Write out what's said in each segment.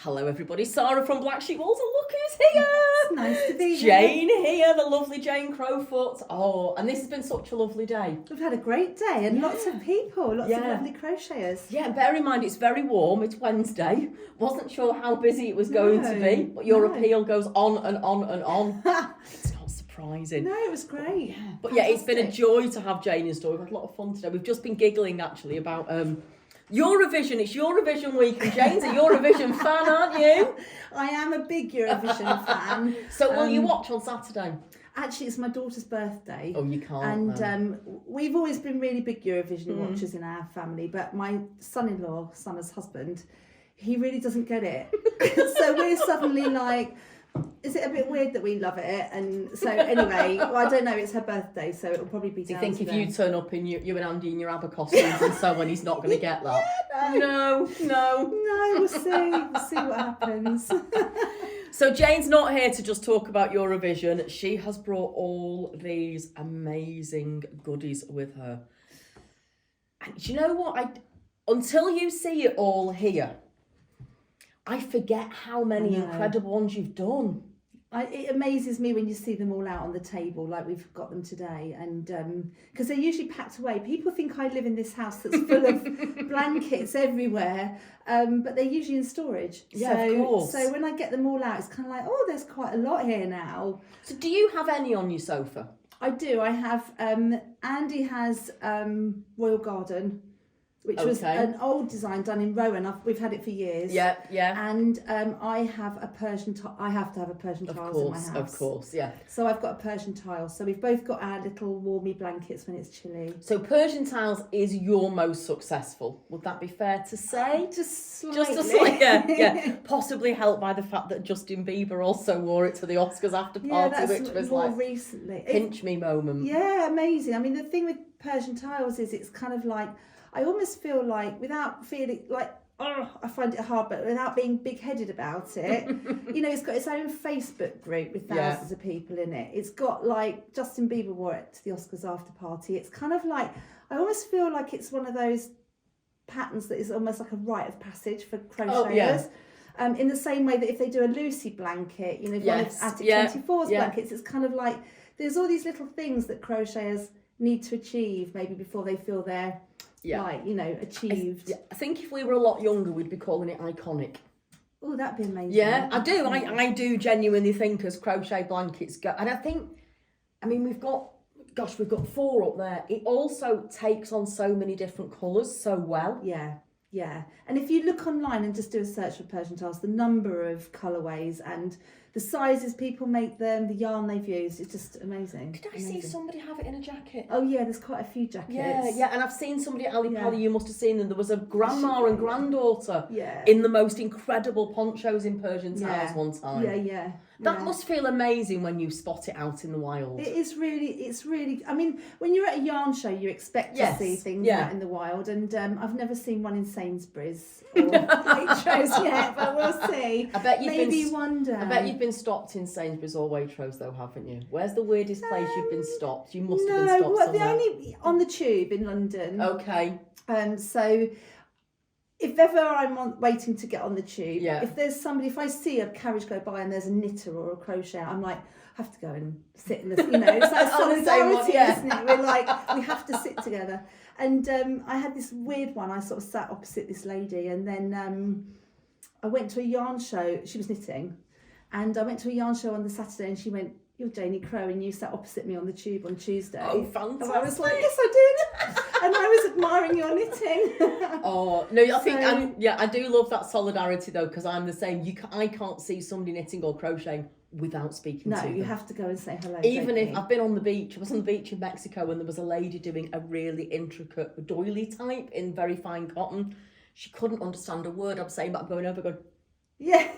Hello everybody, Sara from Blacksheepwools, and look who's here! It's nice to be Jane here, the lovely Jane Crowfoot. Oh, and this has been such a lovely day. We've had a great day and lots of people, lots of Yeah. lovely crocheters. Yeah, and bear in mind it's very warm, it's Wednesday. Wasn't sure how busy it was going to be, but your appeal goes on and on and on. It's not surprising. No, it was great. But yeah, it's been a joy to have Jane in store. We've had a lot of fun today. We've just been giggling actually about Eurovision. It's Eurovision week, and Jane's a Eurovision fan, aren't you? I am a big Eurovision fan. So will you watch on Saturday? Actually, it's my daughter's birthday. Oh, you can't. And we've always been really big Eurovision watchers in our family, but my son-in-law, Summer's husband, he really doesn't get it. So we're suddenly like, is it a bit weird that we love it? And so anyway, well, I don't know, it's her birthday, so it'll probably be down Do you think to if them. you turn up in you and Andy in your ABBA costumes and so on, he's not going to get that? No, No. we'll see. We'll see what happens. So Jane's not here to just talk about Eurovision. She has brought all these amazing goodies with her. And do you know what? Until you see it all here, I forget how many incredible ones you've done. It amazes me when you see them all out on the table, like we've got them today, and because they're usually packed away. People think I live in this house that's full of blankets everywhere, but they're usually in storage. Yeah, of course. So when I get them all out, it's kind of like, oh, there's quite a lot here now. So do you have any on your sofa? I do. I have. Andy has Royal Garden, which was an old design done in Rowan. We've had it for years. Yeah. And I have a Persian tile. I have to have a Persian tile in my house. Of course, yeah. So I've got a Persian tile. So we've both got our little warmy blankets when it's chilly. So Persian Tiles is your most successful. Would that be fair to say? Just slightly. Just a slight, yeah. Possibly helped by the fact that Justin Bieber also wore it to the Oscars after party, which was more like recently. pinch me moment. Yeah, amazing. I mean, the thing with Persian tiles is it's kind of like, I almost feel like, without feeling like, oh, I find it hard, but without being big-headed about it, you know, it's got its own Facebook group with thousands of people in it. It's got, like, Justin Bieber wore it to the Oscars after party. It's kind of like, I almost feel like it's one of those patterns that is almost like a rite of passage for crocheters. In the same way that if they do a Lucy blanket, you know, one of Attic 24's blankets, it's kind of like, there's all these little things that crocheters need to achieve maybe before they feel they're like, you know, achieved. I think if we were a lot younger, we'd be calling it iconic. Oh, that'd be amazing. Yeah, I do. I do genuinely think as crochet blankets go, and I think, I mean, we've got 4 up there. It also takes on so many different colours so well. Yeah. And if you look online and just do a search for Persian tiles, the number of colourways and the sizes people make them, the yarn they've used, it's just amazing. Did I see somebody have it in a jacket? Oh yeah, there's quite a few jackets. Yeah, and I've seen somebody at Ali Pally, you must have seen them. There was a grandma and granddaughter in in the most incredible ponchos in Persian tiles one time. Yeah. That must feel amazing when you spot it out in the wild. It's really, I mean, when you're at a yarn show, you expect to see things out in the wild, and I've never seen one in Sainsbury's or Waitrose yet, but we'll see. I bet you've one day. I bet you've been stopped in Sainsbury's or Waitrose though, haven't you? Where's the weirdest place you've been stopped? You must have been stopped somewhere. Only on the tube in London. Okay. So if ever I'm waiting to get on the tube, if I see a carriage go by and there's a knitter or a crochet, I'm like, I have to go and sit in the, you know, it's like solidarity, isn't it? We're like, we have to sit together. And I had this weird one. I sort of sat opposite this lady, and then I went to a yarn show. She was knitting, and I went to a yarn show on the Saturday, and she went, "You're Janie Crow," and you sat opposite me on the tube on Tuesday. Oh, fantastic. And I was like, yes, I did. And I was admiring your knitting. Oh, no, I think, I do love that solidarity though, because I'm the same. I can't see somebody knitting or crocheting without speaking to them. No, you have to go and say hello. Even if I've been on the beach, I was on the beach in Mexico and there was a lady doing a really intricate doily type in very fine cotton. She couldn't understand a word I'm saying, but I'm going over going, yeah.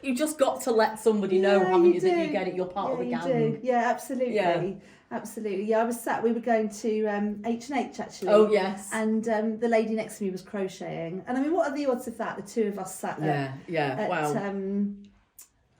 You just got to let somebody know, haven't you, that you get it, you're part of the gang. Do. Yeah, absolutely. Absolutely. Yeah, we were going to H&H actually. Oh, yes. And the lady next to me was crocheting. And I mean, what are the odds of that? The two of us sat at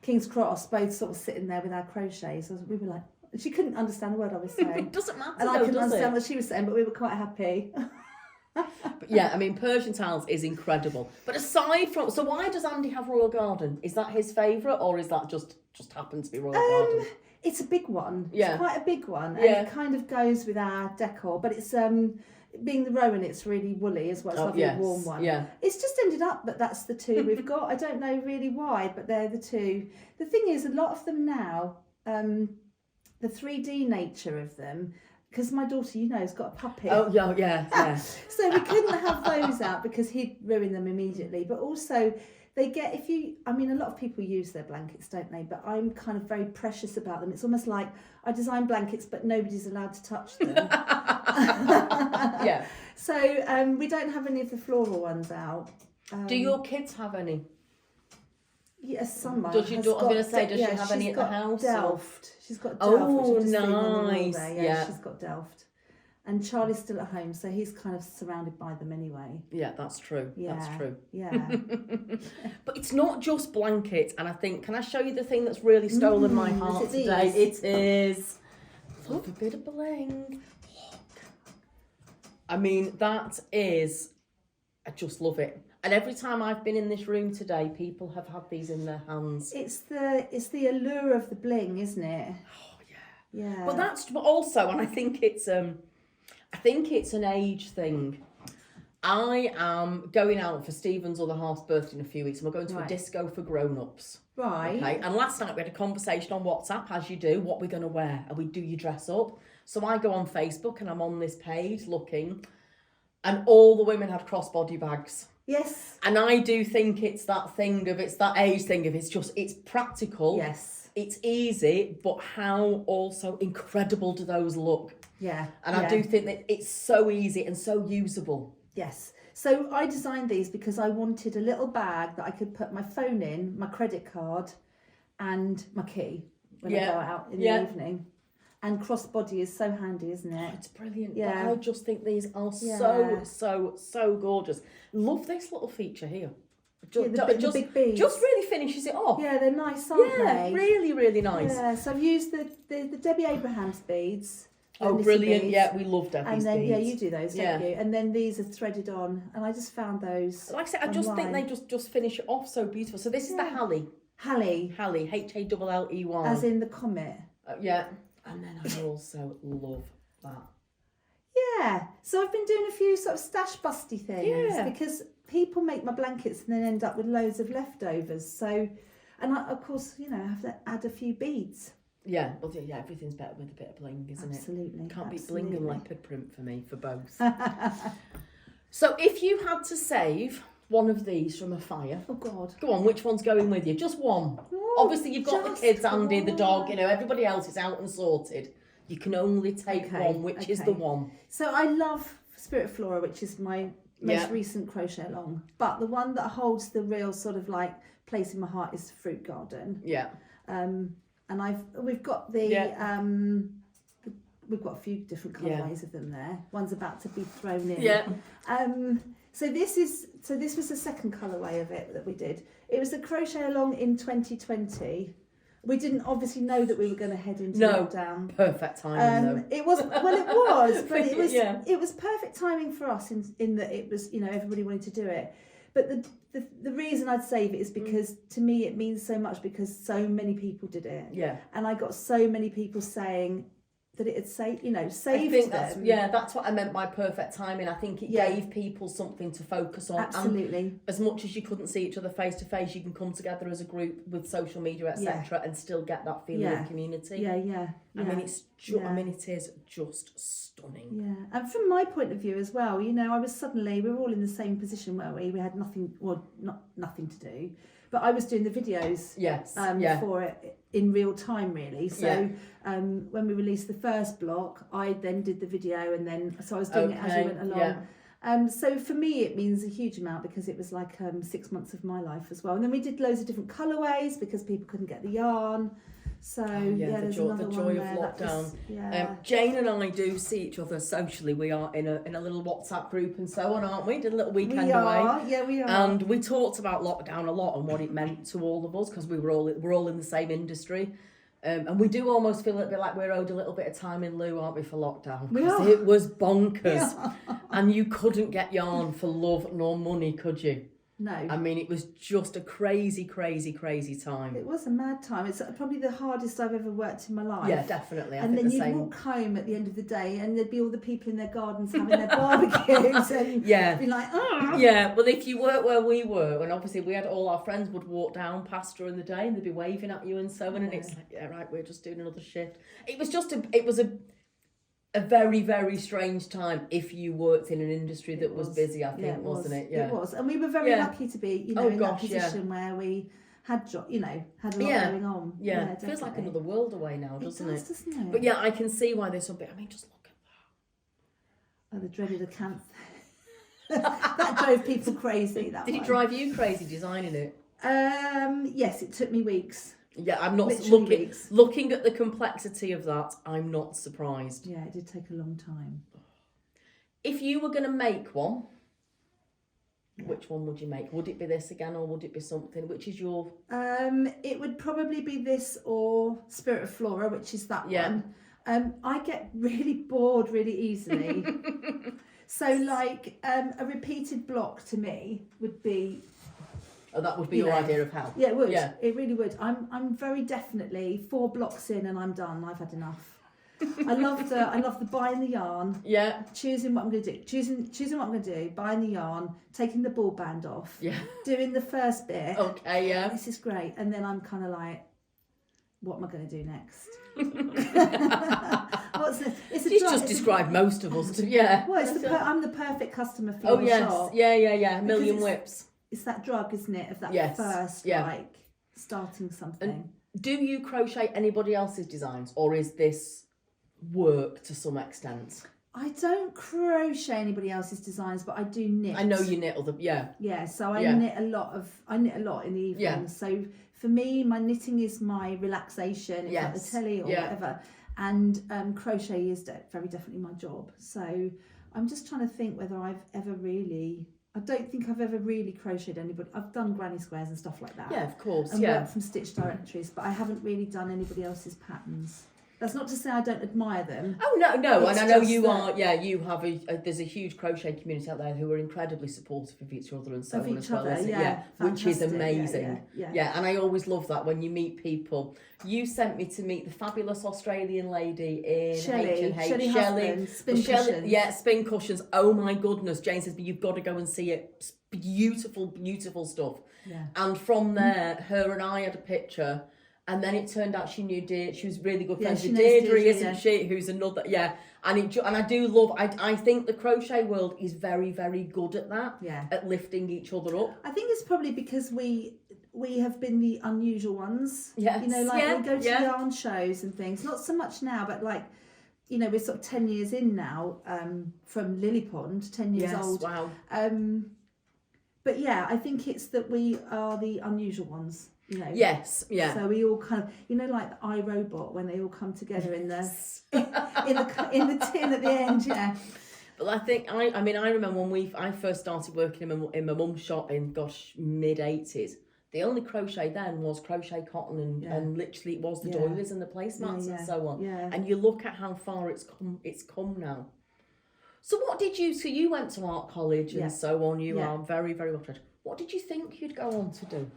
King's Cross, both sort of sitting there with our crochets. We were like, she couldn't understand a word I was saying. It doesn't matter and I couldn't understand what she was saying, but we were quite happy. But yeah, I mean, Persian Tiles is incredible. But aside from, so why does Andy have Royal Garden? Is that his favourite, or is that just happened to be Royal Garden? It's a big one. Yeah. It's quite a big one. And Yeah. it kind of goes with our decor. But it's being the Rowan, it's really woolly as well. It's lovely, warm one. Yeah. It's just ended up that that's the two we've got. I don't know really why, but they're the two. The thing is, a lot of them now, the 3D nature of them, because my daughter, has got a puppy. Oh, yeah. So we couldn't have those out because he'd ruin them immediately. But also, they get, a lot of people use their blankets, don't they? But I'm kind of very precious about them. It's almost like I design blankets, but nobody's allowed to touch them. Yeah. So we don't have any of the floral ones out. Do your kids have any? Yes, Summer. Does your daughter, does she have any at the house? Delft. She's got Delft. Oh, which is just on the wall nice. there. Yeah, she's got Delft. And Charlie's still at home, so he's kind of surrounded by them anyway. Yeah, that's true. Yeah, that's true. Yeah. But it's not just blankets, and I think, can I show you the thing that's really stolen my heart is it today? these? It is. Love a bit of bling. Look. I mean, that is, I just love it. And every time I've been in this room today, people have had these in their hands. It's the allure of the bling, isn't it? Oh yeah. Yeah. But also, and I think it's an age thing. I am going out for Stephen's other half's birthday in a few weeks, and we're going to a disco for grown-ups. Right. Okay. And last night we had a conversation on WhatsApp, as you do, what we're going to wear, and do you dress up? So I go on Facebook and I'm on this page looking, and all the women had crossbody bags. Yes. And I do think it's that age thing of it's practical. Yes. It's easy, but how also incredible do those look? Yeah. And I do think that it's so easy and so usable. Yes. So I designed these because I wanted a little bag that I could put my phone in, my credit card, and my key when I go out in the evening. And crossbody is so handy, isn't it? It's brilliant. Yeah. But I just think these are so gorgeous. Love this little feature here. The big beads. Just really finishes it off. Yeah, they're nice, aren't they? Really, really nice. Yeah, so I've used the Debbie Abrahams beads. Oh, brilliant. Beads. Yeah, we love Debbie's And then, beads. you do those, don't you? And then these are threaded on. And I just found those Like I said, I just think they just finish it off so beautiful. So this is the Halley. Halley, Halley. As in the comet. Yeah. And then I also love that. Yeah. So I've been doing a few sort of stash busty things because people make my blankets and then end up with loads of leftovers. So, and I, of course, I have to add a few beads. Yeah, well, yeah, everything's better with a bit of bling, isn't Absolutely. it? Can't beat bling and leopard print for me, for both. So if you had to save one of these from a fire, oh God, go on, which one's going with you? Just one. Oh, Obviously, you've got the kids, Andy, the dog. Everybody else is out and sorted. You can only take one. Which is the one? So I love Spirit Flora, which is my most recent crochet along. But the one that holds the real sort of like place in my heart is Fruit Garden. Yeah. And we've got we've got a few different colourways of them there. One's about to be thrown in. Yeah. So this was the second colourway of it that we did. It was the crochet along in 2020. We didn't obviously know that we were going to head into lockdown. Perfect timing though. It was but it was perfect timing for us in that it was everybody wanted to do it. But the reason I'd save it is because to me it means so much because so many people did it. Yeah. And I got so many people saying that it had saved them. That's what I meant by perfect timing. I think it gave people something to focus on. Absolutely. And as much as you couldn't see each other face to face, you can come together as a group with social media, etc., and still get that feeling of community. Yeah. I mean, it is just stunning. Yeah, and from my point of view as well, we were all in the same position, weren't we? We had nothing, well, not nothing to do, but I was doing the videos. Yes. For it in real time, really. So when we released the first block, I then did the video, and then so I was doing it as we went along. Yeah. So for me, it means a huge amount because it was like 6 months of my life as well. And then we did loads of different colourways because people couldn't get the yarn. So there's another the joy one of there. lockdown. Jane and I do see each other socially. We are in a little WhatsApp group and so on, aren't we? Did a little weekend away. Yeah, we are. And we talked about lockdown a lot and what it meant to all of us because we're all in the same industry. And we do almost feel a little bit like we're owed a little bit of time in lieu, aren't we, for lockdown? We Because are. it was bonkers. Yeah. And you couldn't get yarn for love nor money, could you? No. I mean, it was just a crazy, crazy, crazy time. It was a mad time. It's probably the hardest I've ever worked in my life. Yeah, definitely. And then you'd walk home at the end of the day and there'd be all the people in their gardens having their barbecues and be like, oh. Yeah, well, if you work where we were, and obviously we had all our friends would walk down past during the day and they'd be waving at you and so on, and it's like, yeah, right, we're just doing another shift. It was a very, very strange time if you worked in an industry that was busy, I think, wasn't it? Yeah, it was. And we were very lucky to be, in that position where we had a lot going on. Yeah, it feels like another world away now, doesn't it? Doesn't it? But yeah, I can see why there's something. I mean, just look at that. Oh, the dreaded account. That drove people crazy. Did it drive you crazy designing it? Yes, it took me weeks. Yeah, I'm not Literally looking at the complexity of that. I'm not surprised. Yeah, it did take a long time. If you were going to make one, which one would you make? Would it be this again, or would it be something? Which is your? It would probably be this or Spirit of Flora, which is that one. I get really bored really easily. So like a repeated block to me would be. Oh, that would be your idea of how? Yeah, it would. Yeah. It really would. I'm very definitely 4 blocks in and I'm done. I've had enough. I love the buying the yarn. Yeah. Choosing what I'm going to do. Choosing what I'm going to do. Buying the yarn. Taking the ball band off. Yeah. Doing the first bit. Okay. Yeah. This is great. And then I'm kind of like, what am I going to do next? What's this? She's just described most of us. Well, I'm the perfect customer for your shop. Yeah. Million whips. It's that drug, isn't it, of that first, like, starting something. And do you crochet anybody else's designs, or is this work to some extent? I don't crochet anybody else's designs, but I do knit. I know you knit other, Yeah, so I knit a lot in the evenings. Yeah. So for me, my knitting is my relaxation, it's like the telly or whatever. And crochet is very definitely my job. So I'm just trying to think whether I've ever really... I don't think I've ever really crocheted anybody. I've done granny squares and stuff like that. Yeah, of course. And worked from stitch directories, but I haven't really done anybody else's patterns. That's not to say I don't admire them. Oh no, and I know you are. Yeah, you have there's a huge crochet community out there who are incredibly supportive of each other and so on as well. Which is amazing. Yeah, and I always love that when you meet people. You sent me to meet the fabulous Australian lady in H&H. Shelley. Spin cushions. Yeah, spin cushions. Oh my goodness, Jane says, but you've got to go and see it. It's beautiful, beautiful stuff. Yeah. And from there, her and I had a picture. And then it turned out she knew Deirdre. She was really good friends with Deirdre, isn't she? Who's another, And I do love. I think the crochet world is very, very good at that. Yeah. At lifting each other up. I think it's probably because we have been the unusual ones. Yes. You know, like we go to yarn shows and things. Not so much now, but like, you know, we're sort of 10 years in now from Lily Pond, 10 years old. Wow. But yeah, I think it's that we are the unusual ones. You know, yes, yeah. So we all kind of, you know, like the iRobot when they all come together in the in the tin at the end, yeah. But I think I remember when I first started working in my mum's shop in mid-80s. The only crochet then was crochet cotton and literally it was the doilies and the placemats and so on. Yeah. And you look at how far it's come now. So what did you? So you went to art college and so on. You are very, very well trained. What did you think you'd go on to do?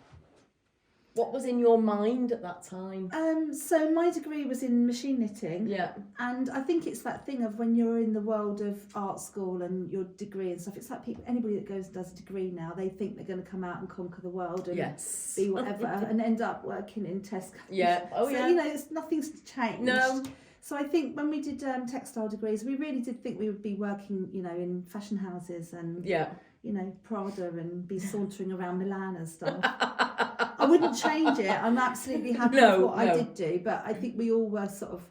What was in your mind at that time? So my degree was in machine knitting. Yeah. And I think it's that thing of when you're in the world of art school and your degree and stuff, it's like anybody that goes and does a degree now, they think they're going to come out and conquer the world and be whatever and end up working in Tesco. Yeah. Oh, so, you know, nothing's changed. No. So I think when we did textile degrees, we really did think we would be working, you know, in fashion houses and, you know, Prada and be sauntering around Milan and stuff. I wouldn't change it. I'm absolutely happy with what I did do, but I think we all were sort of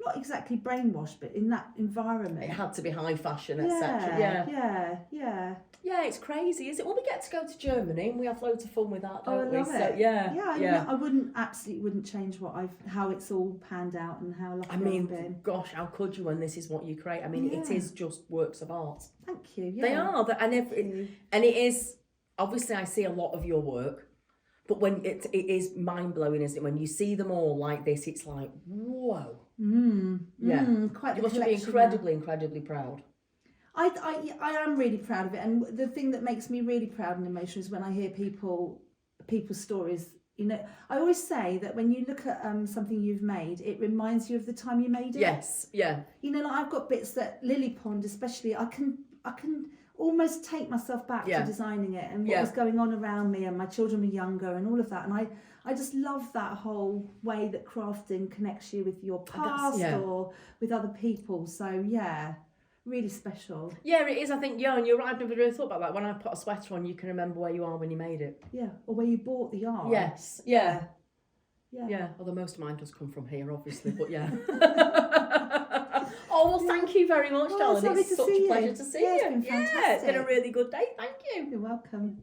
not exactly brainwashed, but in that environment. It had to be high fashion, etc. Yeah, it's crazy, is it? Well, we get to go to Germany and we have loads of fun with that, don't we? I love it. Yeah. I wouldn't change how it's all panned out and how lucky I've been. Gosh, how could you when this is what you create? I mean, it is just works of art. Thank you. They are, and it is. Obviously, I see a lot of your work. But when it is mind-blowing, isn't it? When you see them all like this, it's like, whoa. Quite the You must be incredibly proud. I am really proud of it, and the thing that makes me really proud and emotional is when I hear people's stories. You know, I always say that when you look at something you've made, it reminds you of the time you made it. Yes, yeah. You know, like I've got bits that Lily Pond, especially, I can almost take myself back to designing it and what was going on around me, and my children were younger and all of that, and I just love that whole way that crafting connects you with your past or with other people. So yeah. Really special. Yeah, it is. I think, and you're right. I've never really thought about that. When I put a sweater on, you can remember where you are when you made it. Yeah, or where you bought the yarn. Yes, yeah. Although most of mine does come from here, obviously, but yeah. Oh, well, thank you very much, darling. It's such a pleasure to see you. It's been fantastic. It's been a really good day. Thank you. You're welcome.